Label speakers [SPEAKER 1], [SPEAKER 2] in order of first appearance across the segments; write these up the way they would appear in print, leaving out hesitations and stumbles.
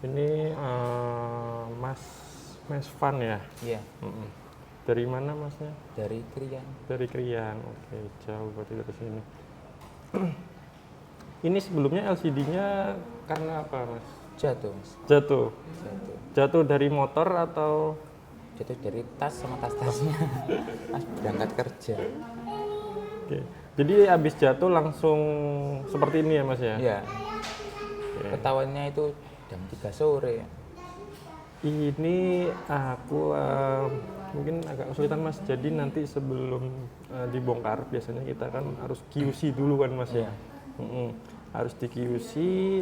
[SPEAKER 1] Ini Mas Fun ya?
[SPEAKER 2] Iya,
[SPEAKER 1] Mm-mm. Dari mana Masnya?
[SPEAKER 2] dari Krian.
[SPEAKER 1] Dari Krian. Oke, jauh berarti dari sini. Ini sebelumnya LCD-nya karena apa, Mas?
[SPEAKER 2] Jatuh, Mas.
[SPEAKER 1] Jatuh.
[SPEAKER 2] Jatuh.
[SPEAKER 1] Jatuh dari motor atau
[SPEAKER 2] Jatuh dari tas sama tas-tasnya. Pas berangkat kerja.
[SPEAKER 1] Oke. Jadi habis jatuh langsung seperti ini ya, Mas ya?
[SPEAKER 2] Iya,
[SPEAKER 1] Oke.
[SPEAKER 2] ketahuannya itu jam 3 sore.
[SPEAKER 1] Ini aku mungkin agak kesulitan Mas. Jadi nanti sebelum dibongkar biasanya kita kan harus QC dulu kan Mas ya.
[SPEAKER 2] Iya.
[SPEAKER 1] Harus di QC,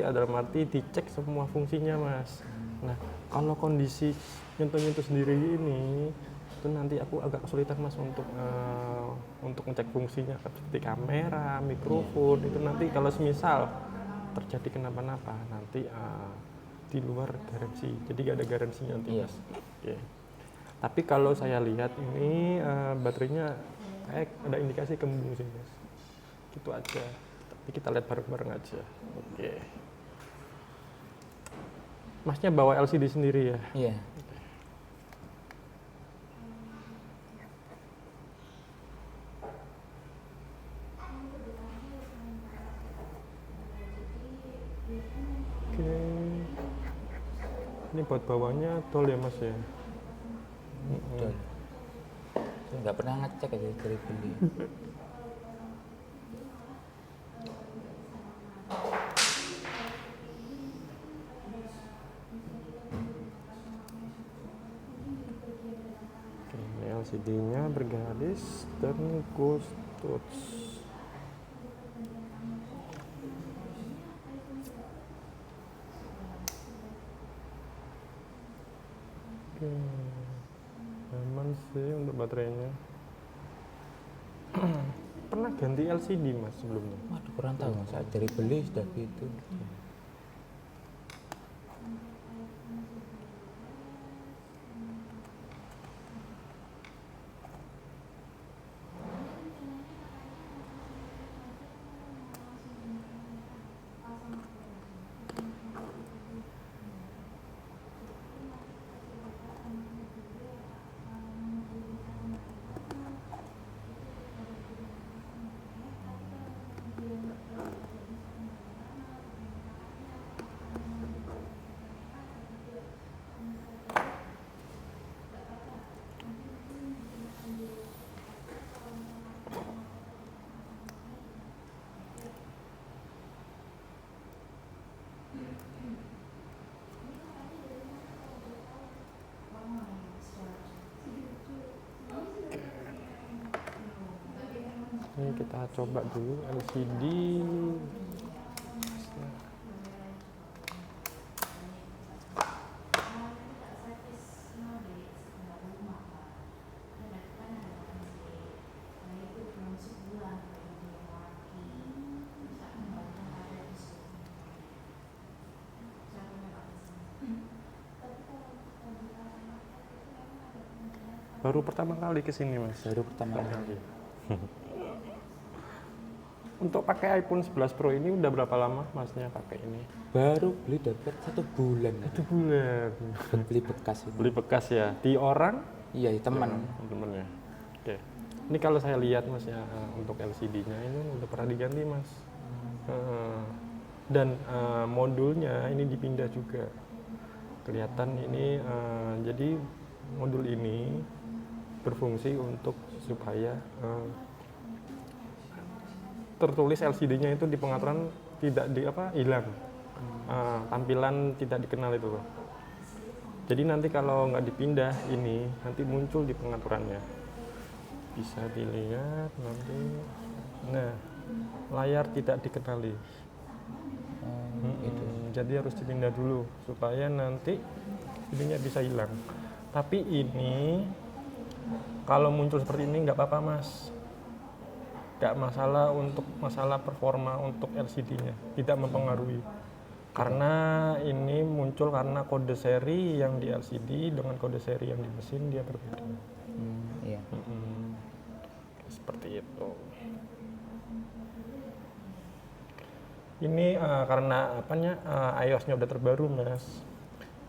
[SPEAKER 1] ada arti dicek semua fungsinya Mas. Nah kalau kondisi nyentuh-nyentuh sendiri ini itu nanti aku agak kesulitan Mas untuk ngecek fungsinya seperti kamera, mikrofon itu nanti kalau semisal terjadi kenapa-napa nanti di luar garansi, jadi gak ada garansinya nanti
[SPEAKER 2] Iya.
[SPEAKER 1] Mas. Oke. Tapi kalau saya lihat ini baterainya kayak ada indikasi kembung sih Mas. Gitu aja. Tapi kita lihat bareng-bareng aja. Oke. Masnya bawa LCD sendiri ya?
[SPEAKER 2] Iya.
[SPEAKER 1] Oke. Ini buat bawahnya tol ya Mas ya?
[SPEAKER 2] Betul. Saya nggak pernah ngecek aja dari beli.
[SPEAKER 1] Oke, ini LCD-nya bergaris dan ghost touch. Oke, aman sih untuk baterainya. Pernah ganti LCD Mas sebelumnya?
[SPEAKER 2] Waduh, kurang tahu Mas. Saat dari beli sudah gitu.
[SPEAKER 1] Ini kita coba dulu LCD. Baru pertama kali kesini Mas.
[SPEAKER 2] Baru pertama kali.
[SPEAKER 1] Untuk pakai iPhone 11 Pro ini udah berapa lama Masnya pakai ini?
[SPEAKER 2] Baru beli dapat 1 bulan.
[SPEAKER 1] 1 bulan.
[SPEAKER 2] Beli bekas itu.
[SPEAKER 1] Beli bekas ya. Di orang?
[SPEAKER 2] Iya, teman.
[SPEAKER 1] Temen ya. Oke. Ini kalau saya lihat Mas ya untuk LCD-nya ini udah pernah diganti Mas. Dan modulnya ini dipindah juga. Kelihatan ini jadi modul ini berfungsi untuk supaya tertulis LCD-nya itu di pengaturan tidak hilang. Tampilan tidak dikenal itu. Jadi nanti kalau nggak dipindah ini nanti muncul di pengaturannya. Bisa dilihat nanti. Nah, layar tidak dikenali.
[SPEAKER 2] Gitu.
[SPEAKER 1] Jadi harus dipindah dulu supaya nanti ininya bisa hilang. Tapi ini kalau muncul seperti ini nggak apa-apa Mas. Nggak masalah untuk masalah performa untuk LCD-nya, tidak mempengaruhi. Karena ini muncul karena kode seri yang di LCD dengan kode seri yang di mesin dia berbeda.
[SPEAKER 2] Iya.
[SPEAKER 1] Seperti itu. Ini karena iOS-nya udah terbaru Mas.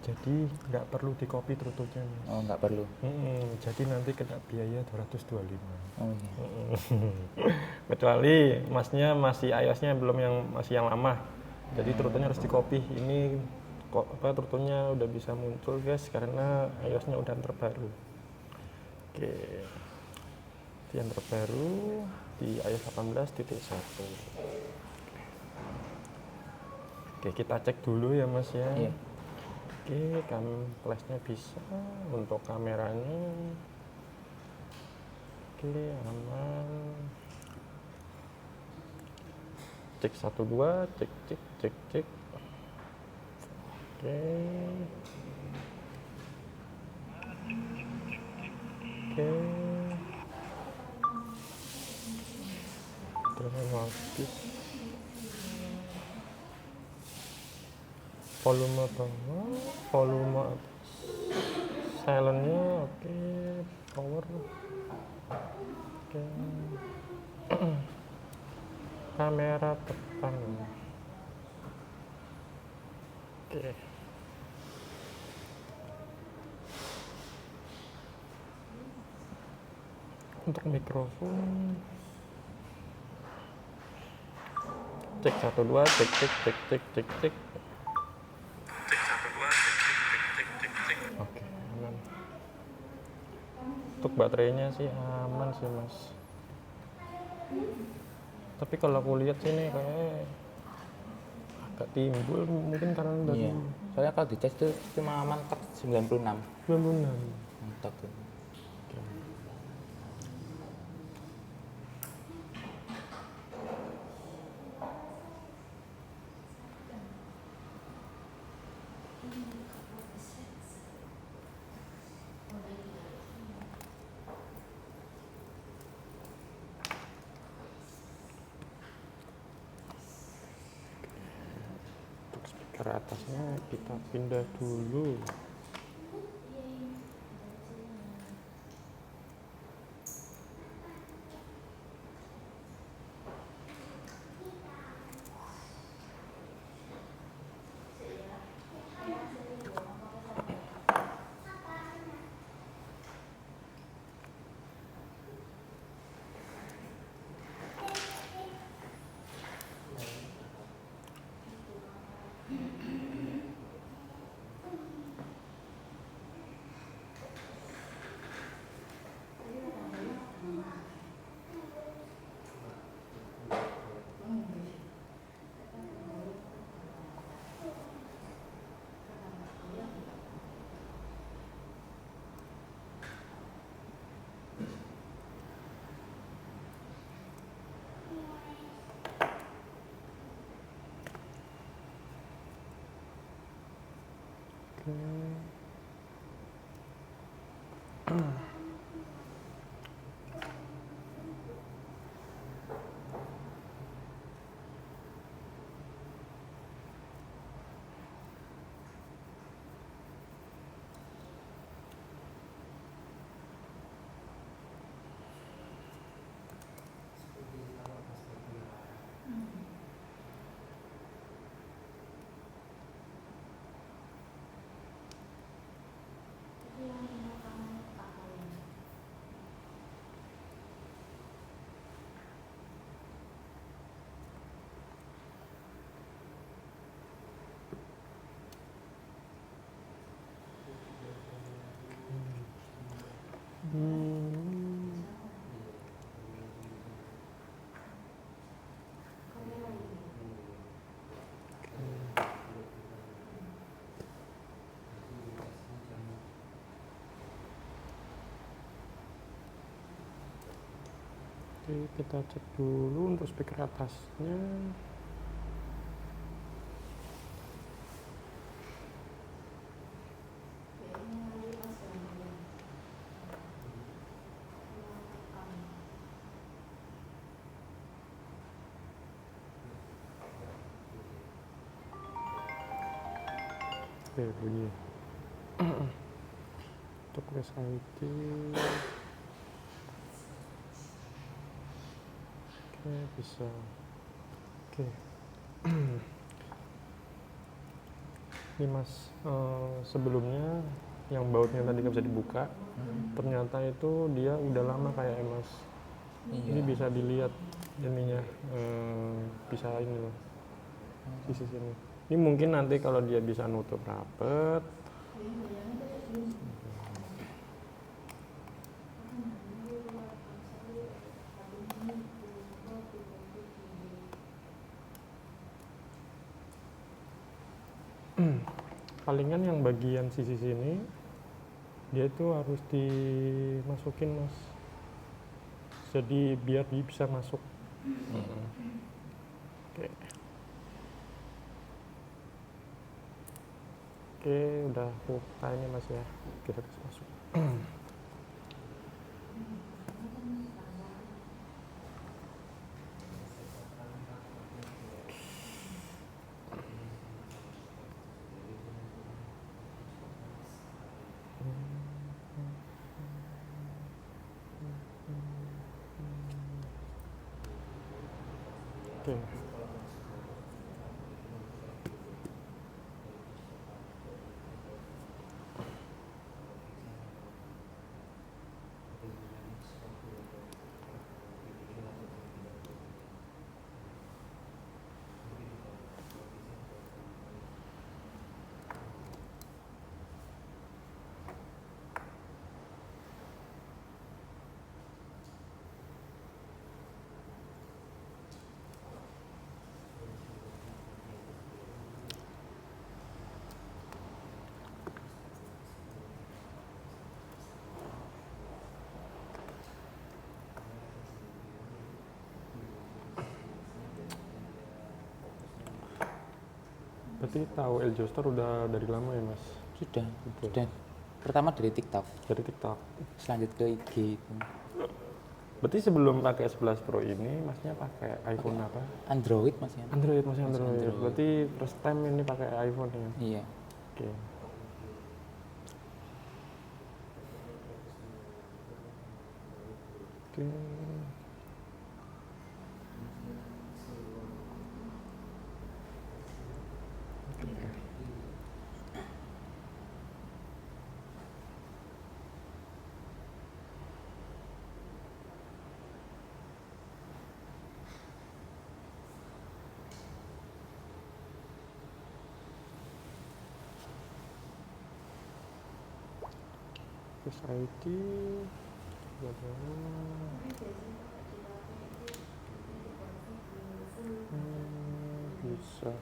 [SPEAKER 1] Jadi nggak perlu di copy trututnya Mas.
[SPEAKER 2] Oh, nggak perlu.
[SPEAKER 1] Jadi nanti kena biaya 225.
[SPEAKER 2] Oh iya.
[SPEAKER 1] Kecuali masnya masih iOS-nya belum masih yang lama. Jadi trututnya harus di copy. Ini kok trututnya udah bisa muncul guys karena iOS-nya udah terbaru. Oke. Yang terbaru di iOS 18.1. Oke, kita cek dulu ya Mas ya.
[SPEAKER 2] Iya.
[SPEAKER 1] Oke, flashnya bisa, untuk kameranya oke aman. Cek 1 2, cek. Oke. Terus habis. Volume bawah, volume atas, silentnya oke, power oke. Kamera depan oke. Untuk mikrofon cek 1 2, cek. Oke, aman. Untuk baterainya sih aman sih Mas. Tapi kalau aku lihat sini kayak agak timbul, mungkin karena dari
[SPEAKER 2] Iya. Soalnya kalau dicas itu cuma mentok 96.
[SPEAKER 1] 96.
[SPEAKER 2] Mentok tuh.
[SPEAKER 1] Untuk speaker atasnya kita pindah dulu. Oke, kita cek dulu untuk speaker atasnya. Oke, bunyi. Untuk Face ID. Oke, bisa. Oke. Ini mas, sebelumnya yang bautnya tadi nggak bisa dibuka, ternyata itu dia udah lama kayak mas. Ini
[SPEAKER 2] Iya.
[SPEAKER 1] bisa dilihat ininya, bisa ini loh, sisi sini. Ini mungkin nanti kalau dia bisa nutup rapet, palingan yang bagian sisi sini dia itu harus dimasukin mas, jadi biar dia bisa masuk. Oke. Oke, udah buka ini mas ya, kita bisa masuk. Oke. Berarti tahu El Joster udah dari lama ya mas?
[SPEAKER 2] Sudah.
[SPEAKER 1] Betul.
[SPEAKER 2] Sudah. Pertama dari TikTok,
[SPEAKER 1] Dari TikTok.
[SPEAKER 2] selanjut ke IG itu.
[SPEAKER 1] Berarti sebelum pakai 11 Pro ini masnya pakai iPhone apa?
[SPEAKER 2] Android Mas ya.
[SPEAKER 1] Android, masih
[SPEAKER 2] Masih
[SPEAKER 1] Android.
[SPEAKER 2] Android.
[SPEAKER 1] Berarti first time ini pakai iPhone ya?
[SPEAKER 2] Iya.
[SPEAKER 1] Oke. Oke. Face ID. Bisa.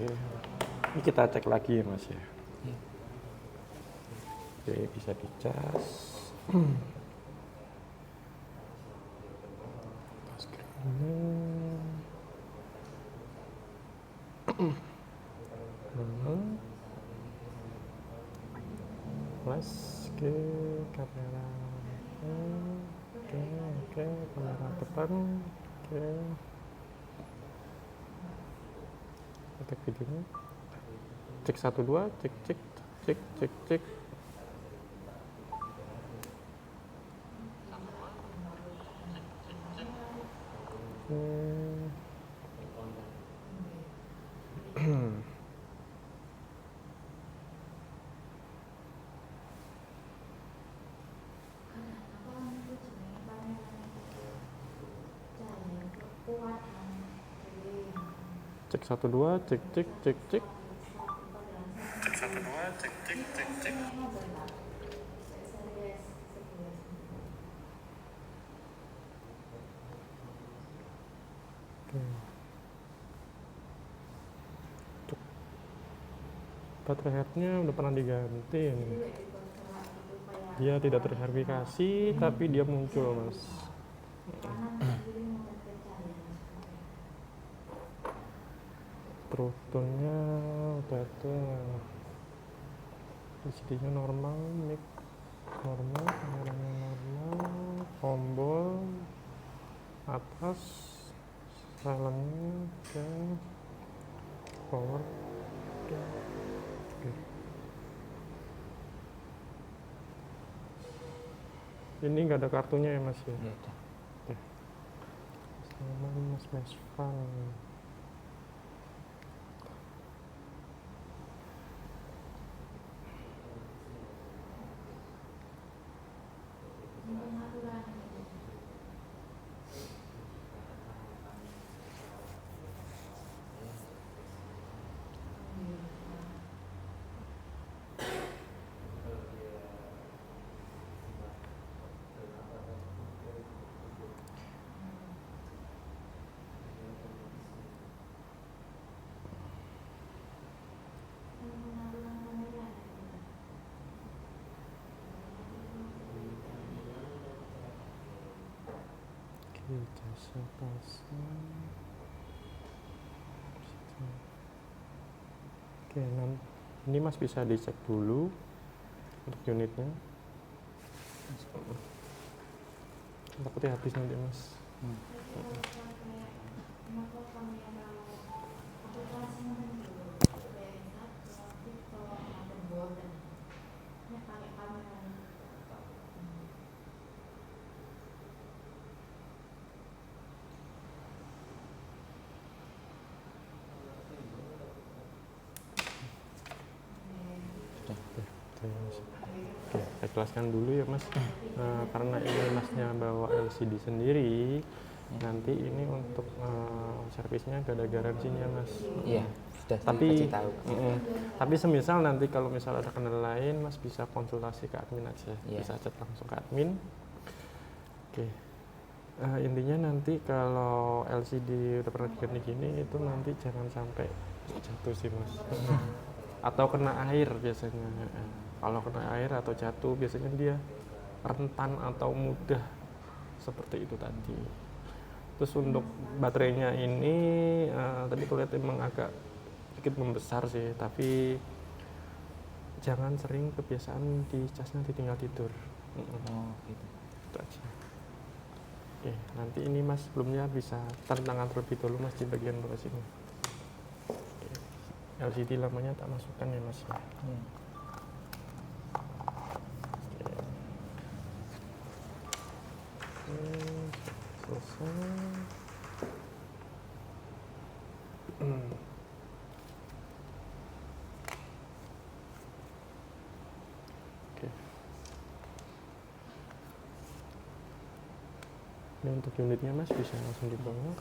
[SPEAKER 1] Ini kita cek lagi ya mas ya.
[SPEAKER 2] Iya.
[SPEAKER 1] Oke, bisa dicas. Ini. Plus ke kamera. Oke, kamera depan. Oke. Kita videonya. Cek 1 2, cek. Cek 1 2, cek. Cek 1 2, cek. Oke. Baterai headnya udah pernah diganti nih. Dia tidak terverifikasi tapi dia muncul mas. Truttonnya udah ada. LCD-nya normal, mic normal, kameranya normal, tombol atas, silentnya, oke, power, oke. Ini nggak ada kartunya ya mas ya?
[SPEAKER 2] Iya, udah.
[SPEAKER 1] Oke. Sama mas Mesvan. Jasa pasang. Oke, ini mas bisa dicek dulu untuk unitnya. Takutnya habis nanti mas. Oke, saya jelaskan dulu ya mas. Karena ini masnya bawa LCD sendiri, nanti ini untuk servisnya gak ada garansinya mas.
[SPEAKER 2] Iya, sudah
[SPEAKER 1] Tapi
[SPEAKER 2] dikasih tahu.
[SPEAKER 1] tapi semisal nanti kalau misal ada kendala lain mas bisa konsultasi ke admin aja.
[SPEAKER 2] Iya.
[SPEAKER 1] Bisa chat langsung ke admin. Oke. Intinya nanti kalau LCD udah pernah diganti gini itu nanti jangan sampai jatuh sih mas. Atau kena air biasanya. Kalau kena air atau jatuh biasanya dia rentan atau mudah seperti itu tadi. Terus untuk baterainya ini tadi aku lihat emang agak sedikit membesar sih, tapi jangan sering kebiasaan di casnya ditinggal tidur.
[SPEAKER 2] Oh, gitu.
[SPEAKER 1] Itu aja. Oke, nanti ini mas sebelumnya bisa tanda tangan terlebih dulu mas di bagian bawah sini. Oke. LCD lamanya tak masukkan ya mas ya.
[SPEAKER 2] Iya.
[SPEAKER 1] Selesai. Oke. Ini untuk unitnya mas bisa langsung dibawa.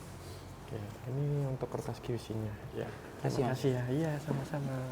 [SPEAKER 1] Oke, ini untuk kertas QC-nya. Ya,
[SPEAKER 2] Kasih,
[SPEAKER 1] terima
[SPEAKER 2] Mas.
[SPEAKER 1] kasih ya. Iya, sama-sama.